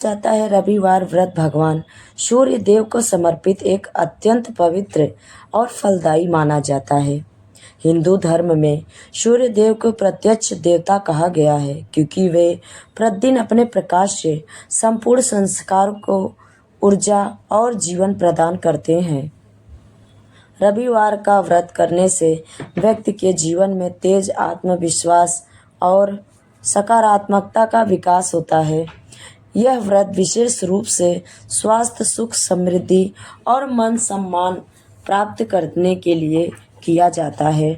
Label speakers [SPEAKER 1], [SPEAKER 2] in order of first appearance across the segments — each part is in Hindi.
[SPEAKER 1] जाता है। रविवार व्रत भगवान सूर्य देव को समर्पित एक अत्यंत पवित्र और फलदायी माना जाता है। हिंदू धर्म में सूर्य देव को प्रत्यक्ष देवता कहा गया है क्योंकि वे प्रतिदिन अपने प्रकाश से संपूर्ण संस्कार को ऊर्जा और जीवन प्रदान करते हैं। रविवार का व्रत करने से व्यक्ति के जीवन में तेज आत्मविश्वास और सकारात्मकता का विकास होता है। यह व्रत विशेष रूप से स्वास्थ्य, सुख, समृद्धि और मन सम्मान प्राप्त करने के लिए किया जाता है।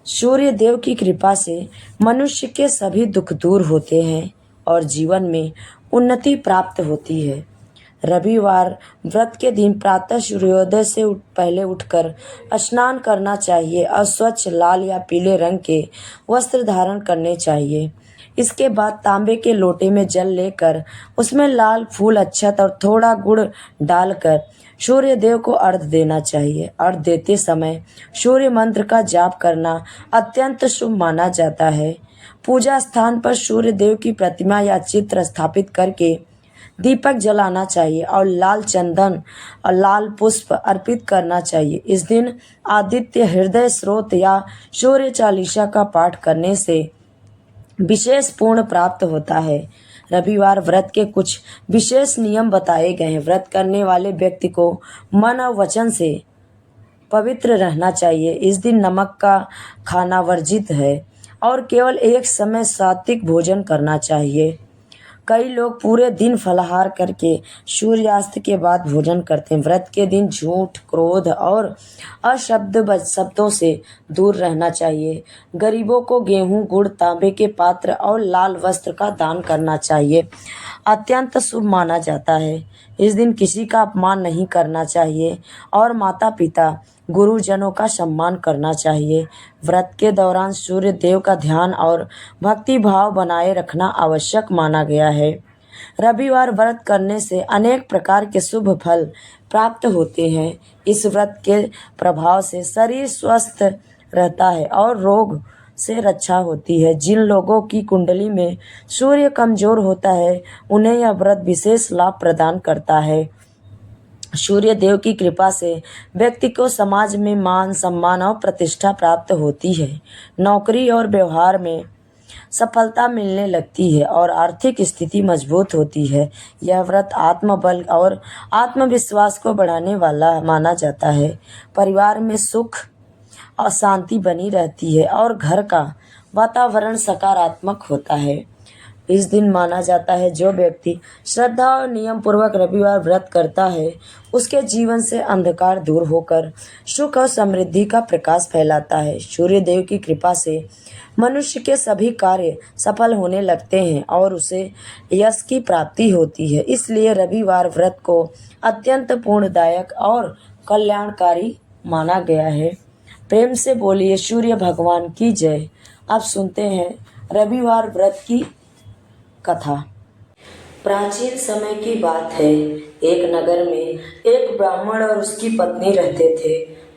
[SPEAKER 1] सूर्य देव की कृपा से मनुष्य के सभी दुख दूर होते हैं और जीवन में उन्नति प्राप्त होती है। रविवार व्रत के दिन प्रातः सूर्योदय से पहले उठकर स्नान करना चाहिए और स्वच्छ लाल या पीले रंग के वस्त्र धारण करने चाहिए। इसके बाद तांबे के लोटे में जल लेकर उसमें लाल फूल, अक्षत और थोड़ा गुड़ डालकर सूर्य देव को अर्घ्य देना चाहिए। अर्घ्य देते समय सूर्य मंत्र का जाप करना अत्यंत शुभ माना जाता है। पूजा स्थान पर सूर्य देव की प्रतिमा या चित्र स्थापित करके दीपक जलाना चाहिए और लाल चंदन और लाल पुष्प अर्पित करना चाहिए। इस दिन आदित्य हृदय स्रोत या सूर्य चालीसा का पाठ करने से विशेष पुण्य प्राप्त होता है। रविवार व्रत के कुछ विशेष नियम बताए गए हैं। व्रत करने वाले व्यक्ति को मन और वचन से पवित्र रहना चाहिए। इस दिन नमक का खाना वर्जित है और केवल एक समय सात्विक भोजन करना चाहिए। कई लोग पूरे दिन फलाहार करके सूर्यास्त के बाद भोजन करते हैं। व्रत के दिन झूठ, क्रोध और शब्दों से दूर रहना चाहिए। गरीबों को गेहूं, गुड़, तांबे के पात्र और लाल वस्त्र का दान करना चाहिए। अत्यंत शुभ माना जाता है। इस दिन किसी का अपमान नहीं करना चाहिए और माता पिता, गुरुजनों का सम्मान करना चाहिए। व्रत के दौरान सूर्य देव का ध्यान और भक्ति भाव बनाए रखना आवश्यक माना गया है। रविवार व्रत करने से अनेक प्रकार के शुभ फल प्राप्त होते हैं। इस व्रत के प्रभाव से शरीर स्वस्थ रहता है और रोग से रक्षा होती है। जिन लोगों की कुंडली में सूर्य कमजोर होता है उन्हें यह व्रत विशेष लाभ प्रदान करता है। सूर्य देव की कृपा से व्यक्ति को समाज में मान, सम्मान और प्रतिष्ठा प्राप्त होती है। नौकरी और व्यवहार में सफलता मिलने लगती है और आर्थिक स्थिति मजबूत होती है। यह व्रत आत्मबल और आत्मविश्वास को बढ़ाने वाला माना जाता है। परिवार में सुख और शांति बनी रहती है और घर का वातावरण सकारात्मक होता है। इस दिन माना जाता है जो व्यक्ति श्रद्धा और नियम पूर्वक रविवार व्रत करता है उसके जीवन से अंधकार दूर होकर सुख और समृद्धि का प्रकाश फैलाता है। सूर्य देव की कृपा से मनुष्य के सभी कार्य सफल होने लगते हैं और उसे यश की प्राप्ति होती है। इसलिए रविवार व्रत को अत्यंत पुण्यदायक और कल्याणकारी माना गया है। प्रेम से बोलिए सूर्य भगवान की जय। अब सुनते हैं रविवार व्रत की कथा। प्राचीन समय की बात है। एक नगर में एक ब्राह्मण और उसकी पत्नी रहते थे।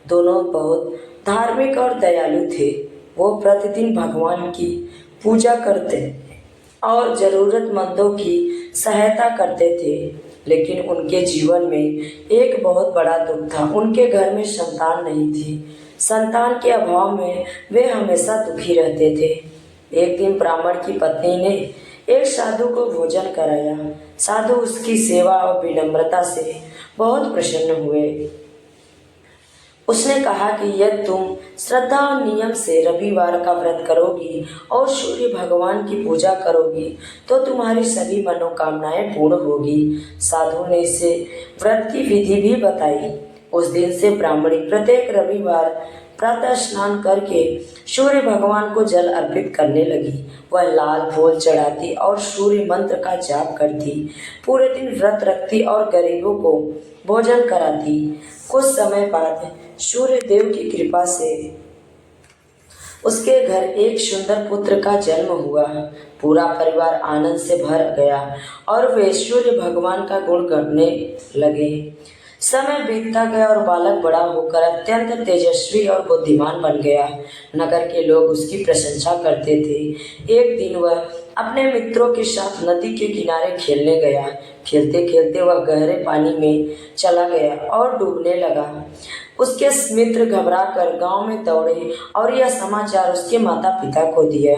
[SPEAKER 1] दोनों बहुत धार्मिक और दयालु थे। वो प्रतिदिन भगवान की पूजा करते और जरूरतमंदों की सहायता करते थे। लेकिन उनके जीवन में एक बहुत बड़ा दुख था। उनके घर में संतान नहीं थी। संतान के अभाव में वे हमेशा दुखी रहते थे। एक दिन ब्राह्मण की पत्नी ने एक साधु को भोजन कराया। साधु उसकी सेवा और विनम्रता से बहुत प्रसन्न हुए। उसने कहा कि यदि तुम श्रद्धा और नियम से रविवार का व्रत करोगी और सूर्य भगवान की पूजा करोगी तो तुम्हारी सभी मनोकामनाएं पूर्ण होगी। साधु ने इसे व्रत की विधि भी बताई। उस दिन से ब्राह्मणी प्रत्येक रविवार प्रातः स्नान करके सूर्य भगवान को जल अर्पित करने लगी। वह लाल फूल चढ़ाती और सूर्य मंत्र का जाप करती। पूरे दिन व्रत रखती और गरीबों को भोजन कराती। कुछ समय बाद सूर्य देव की कृपा से उसके घर एक सुंदर पुत्र का जन्म हुआ। पूरा परिवार आनंद से भर गया और वे सूर्य भगवान का गुण गाने लगे। समय बीतता गया और बालक बड़ा होकर अत्यंत तेजस्वी और बुद्धिमान बन गया। नगर के लोग उसकी प्रशंसा करते थे। एक दिन वह अपने मित्रों के साथ नदी के किनारे खेलने गया। खेलते खेलते वह गहरे पानी में चला गया और डूबने लगा। उसके मित्र घबराकर गांव में दौड़े और यह समाचार उसके माता पिता को दिया।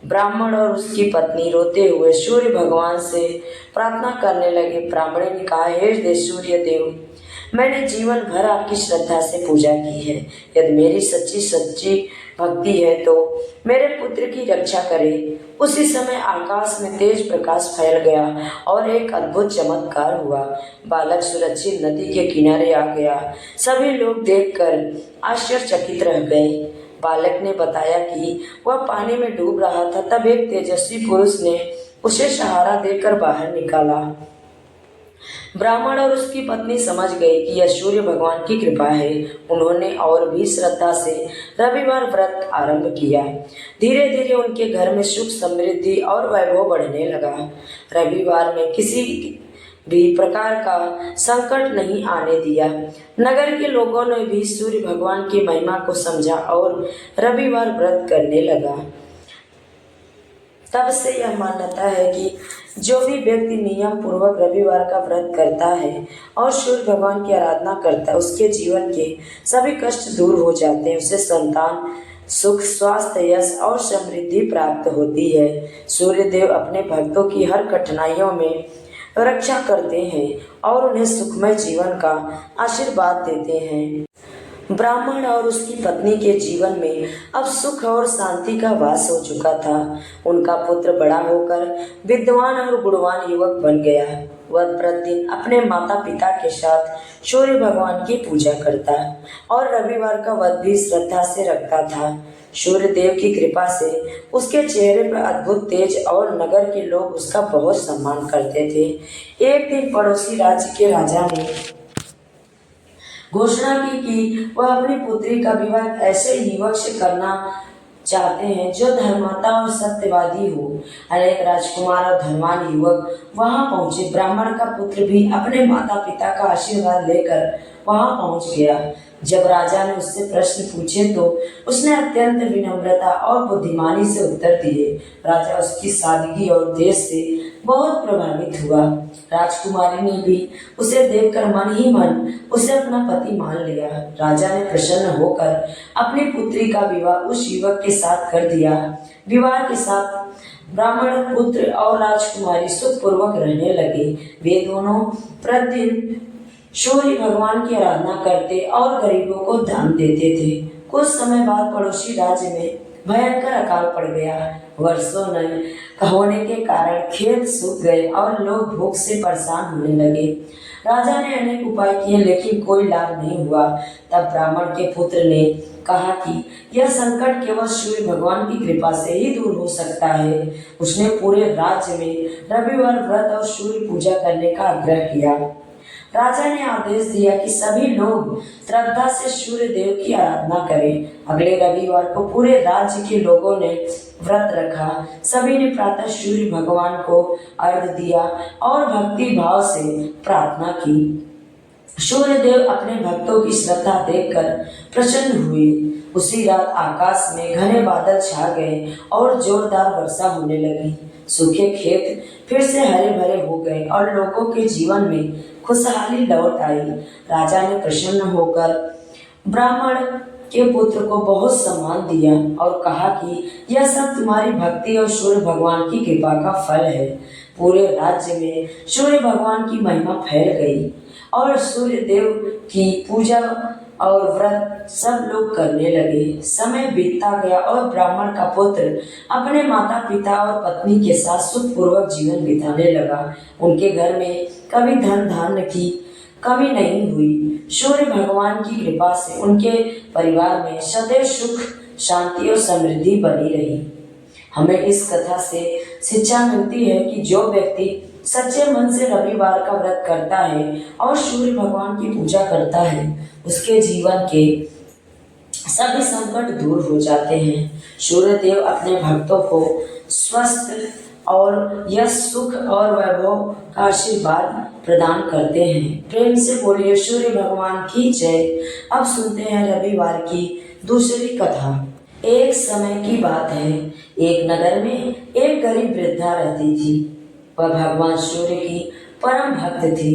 [SPEAKER 1] ब्राह्मण और उसकी पत्नी रोते हुए सूर्य भगवान से प्रार्थना करने लगे। ब्राह्मण ने कहा, हे सूर्य देव, मैंने जीवन भर आपकी श्रद्धा से पूजा की है। यदि मेरी सच्ची भक्ति है तो मेरे पुत्र की रक्षा करें। उसी समय आकाश में तेज प्रकाश फैल गया और एक अद्भुत चमत्कार हुआ। बालक सुरक्षित नदी के किनारे आ गया। सभी लोग देखकर आश्चर्यचकित रह गए। बालक ने बताया कि वह पानी में डूब रहा था। तब एक तेजस्वी पुरुष ने उसे सहारा देकर बाहर निकाला। ब्राह्मण और उसकी पत्नी समझ गए कि यह सूर्य भगवान की कृपा है। उन्होंने और भी श्रद्धा से रविवार व्रत आरंभ किया। धीरे धीरे उनके घर में सुख, समृद्धि और वैभव बढ़ने लगा। रविवार में किसी भी प्रकार का संकट नहीं आने दिया। नगर के लोगों ने भी सूर्य भगवान की महिमा को समझा और रविवार व्रत करने लगा। तब से यह मान्यता है कि जो भी व्यक्ति नियम पूर्वक रविवार का व्रत करता है और सूर्य भगवान की आराधना करता है, उसके जीवन के सभी कष्ट दूर हो जाते हैं। उसे संतान, सुख, स्वास्थ्य, यश और समृद्धि प्राप्त होती है। सूर्य देव अपने भक्तों की हर कठिनाइयों में रक्षा करते हैं और उन्हें सुखमय जीवन का आशीर्वाद देते हैं। ब्राह्मण और उसकी पत्नी के जीवन में अब सुख और शांति का वास हो चुका था। उनका पुत्र बड़ा होकर विद्वान और गुणवान युवक बन गया। वह प्रतिदिन अपने माता पिता के साथ सूर्य भगवान की पूजा करता और रविवार का व्रत भी श्रद्धा से रखता था। सूर्य देव की कृपा से उसके चेहरे पर अद्भुत तेज और नगर के लोग उसका बहुत सम्मान करते थे। एक दिन पड़ोसी राज्य के राजा ने घोषणा की कि वह अपनी पुत्री का विवाह ऐसे युवक से करना चाहते हैं जो धर्मात्मा और सत्यवादी हो। अनेक राजकुमार और धनवान युवक वहां पहुंचे। ब्राह्मण का पुत्र भी अपने माता पिता का आशीर्वाद लेकर वहां पहुंच गया। जब राजा ने उससे प्रश्न पूछे तो उसने अत्यंत विनम्रता और बुद्धिमानी से उत्तर दिए। राजा उसकी सादगी और तेज से बहुत प्रभावित हुआ। राजकुमारी ने भी उसे देखकर मन ही मन उसे अपना पति मान लिया। राजा ने प्रसन्न होकर अपनी पुत्री का विवाह उस युवक के साथ कर दिया। विवाह के साथ ब्राह्मण पुत्र और राजकुमारी सुखपूर्वक रहने लगे। वे दोनों प्रतिदिन सूर्य भगवान की आराधना करते और गरीबों को दान देते थे। कुछ समय बाद पड़ोसी राज्य में भयंकर अकाल पड़ गया। वर्षों न होने के कारण खेत सूख गए और लोग भूख से परेशान होने लगे। राजा ने अनेक उपाय किए लेकिन कोई लाभ नहीं हुआ। तब ब्राह्मण के पुत्र ने कहा कि यह संकट केवल सूर्य भगवान की कृपा से ही दूर हो सकता है। उसने पूरे राज्य में रविवार व्रत और सूर्य पूजा करने का आग्रह किया। राजा ने आदेश दिया कि सभी लोग श्रद्धा से सूर्य देव की आराधना करें। अगले रविवार को पूरे राज्य के लोगों ने व्रत रखा। सभी ने प्रातः सूर्य भगवान को अर्घ्य दिया और भक्ति भाव से प्रार्थना की। सूर्य देव अपने भक्तों की श्रद्धा देखकर प्रसन्न हुए। उसी रात आकाश में घने बादल छा गए और जोरदार वर्षा होने लगी। सूखे खेत फिर से हरे भरे हो गए और लोगों के जीवन में खुशहाली लौट आई। राजा ने प्रसन्न होकर ब्राह्मण के पुत्र को बहुत सम्मान दिया और कहा कि यह सब तुम्हारी भक्ति और सूर्य भगवान की कृपा का फल है। पूरे राज्य में सूर्य भगवान की महिमा फैल गई और सूर्य देव की पूजा और व्रत सब लोग करने लगे। समय बीतता गया और ब्राह्मण का पुत्र अपने माता पिता और पत्नी के साथ सुखपूर्वक जीवन बिताने लगा। उनके घर में कभी धन धान्य की कमी नहीं हुई। सूर्य भगवान की कृपा से उनके परिवार में सदैव सुख, शांति और समृद्धि बनी रही। हमें इस कथा से शिक्षा मिलती है कि जो व्यक्ति सच्चे मन से रविवार का व्रत करता है और सूर्य भगवान की पूजा करता है, उसके जीवन के सभी संकट दूर हो जाते हैं। सूर्य देव अपने भक्तों को स्वस्थ और यश, सुख और वैभव का आशीर्वाद प्रदान करते हैं। प्रेम से बोलिए सूर्य भगवान की जय। अब सुनते हैं रविवार की दूसरी कथा। एक समय की बात है एक नगर में एक गरीब वृद्धा रहती थी। वह भगवान सूर्य की परम भक्त थी।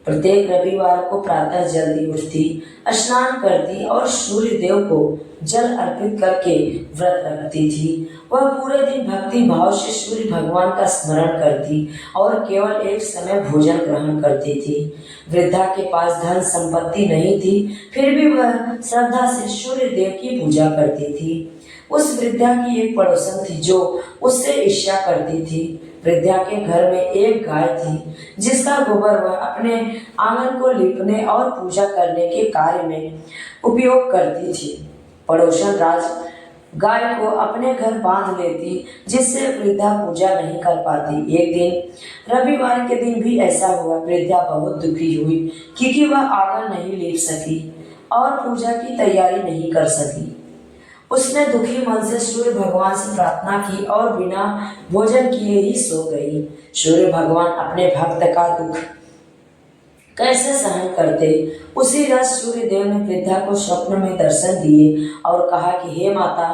[SPEAKER 1] प्रत्येक रविवार को प्रातः जल्दी उठती, स्नान करती और सूर्य देव को जल अर्पित करके व्रत रखती थी। वह पूरे दिन भक्ति भाव से सूर्य भगवान का स्मरण करती और केवल एक समय भोजन ग्रहण करती थी। वृद्धा के पास धन संपत्ति नहीं थी, फिर भी वह श्रद्धा से सूर्य देव की पूजा करती थी। उस वृद्धा की एक पड़ोसन थी जो उससे ईर्ष्या करती थी। वृद्धा के घर में एक गाय थी जिसका गोबर वह अपने आंगन को लीपने और पूजा करने के कार्य में उपयोग करती थी। पड़ोसन राज गाय को अपने घर बांध लेती, जिससे वृद्धा पूजा नहीं कर पाती। एक दिन रविवार के दिन भी ऐसा हुआ। वृद्धा बहुत दुखी हुई क्योंकि वह आंगन नहीं लीप सकी और पूजा की तैयारी नहीं कर सकी। उसने दुखी मन से सूर्य भगवान से प्रार्थना की और बिना भोजन किए ही सो गई। सूर्य भगवान अपने भक्त का दुख कैसे सहन करते। उसी रात सूर्य देव ने वृद्धा को स्वप्न में दर्शन दिए और कहा कि हे माता,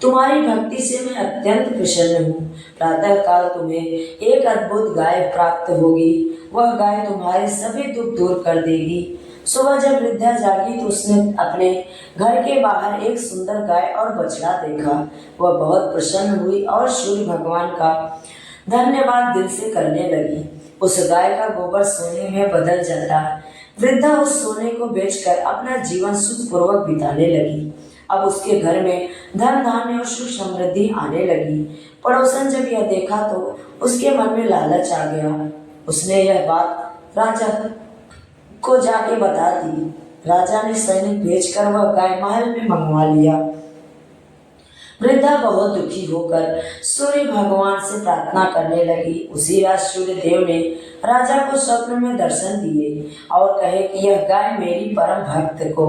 [SPEAKER 1] तुम्हारी भक्ति से मैं अत्यंत प्रसन्न हूँ। प्रातः काल तुम्हें एक अद्भुत गाय प्राप्त होगी। वह गाय तुम्हारे सभी दुख दूर कर देगी। सुबह जब वृद्धा जागी तो उसने अपने घर के बाहर एक सुंदर गाय और बछड़ा देखा। वह बहुत प्रसन्न हुई और सूर्य भगवान का धन्यवाद दिल से करने लगी। उस गाय का गोबर सोने में बदल जाता। वृद्धा उस सोने को बेचकर अपना जीवन सुखपूर्वक बिताने लगी। अब उसके घर में धन धान्य और सुख समृद्धि आने लगी। पड़ोसन जब यह देखा तो उसके मन में लालच आ गया। उसने यह बात राजा को जाके बता दी। राजा ने सैनिक भेजकर वह गाय महल में मंगवा लिया। वृद्धा बहुत दुखी होकर सूर्य भगवान से प्रार्थना करने लगी। उसी रात सूर्य देव ने राजा को स्वप्न में दर्शन दिए और कहे कि यह गाय मेरी परम भक्त को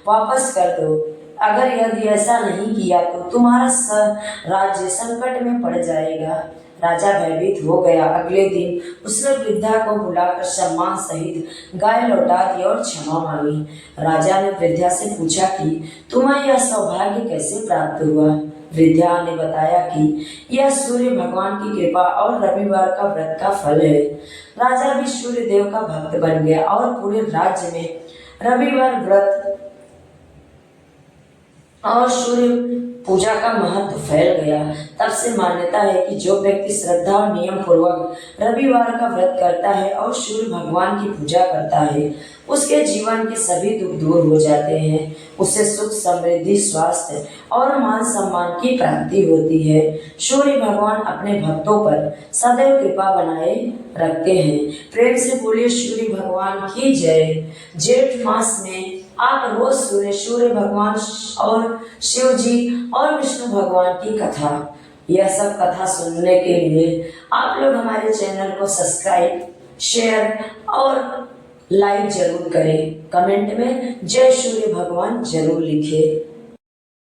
[SPEAKER 1] वापस कर दो। अगर यदि ऐसा नहीं किया तो तुम्हारा राज्य संकट में पड़ जाएगा। राजा भयभीत हो गया। अगले दिन उसने वृद्धा को बुलाकर सम्मान सहित गाय लौटा दी और क्षमा मांगी। राजा ने वृद्धा से पूछा कि तुम्हें यह सौभाग्य कैसे प्राप्त हुआ। वृद्धा ने बताया कि यह सूर्य भगवान की कृपा और रविवार का व्रत का फल है। राजा भी सूर्य देव का भक्त बन गया और पूरे राज्य में रविवार व्रत और सूर्य पूजा का महत्व फैल गया। तब से मान्यता है कि जो व्यक्ति श्रद्धा और नियम पूर्वक रविवार का व्रत करता है और सूर्य भगवान की पूजा करता है, उसके जीवन के सभी दुख दूर हो जाते हैं। उससे सुख समृद्धि स्वास्थ्य और मान सम्मान की प्राप्ति होती है। सूर्य भगवान अपने भक्तों पर सदैव कृपा बनाए रखते हैं। प्रेम से बोलिए सूर्य भगवान की जय। जेठ मास में आप रोज सूर्य भगवान और शिव जी और विष्णु भगवान की कथा, यह सब कथा सुनने के लिए आप लोग हमारे चैनल को सब्सक्राइब, शेयर और लाइक जरूर करें। कमेंट में जय सूर्य भगवान जरूर लिखें।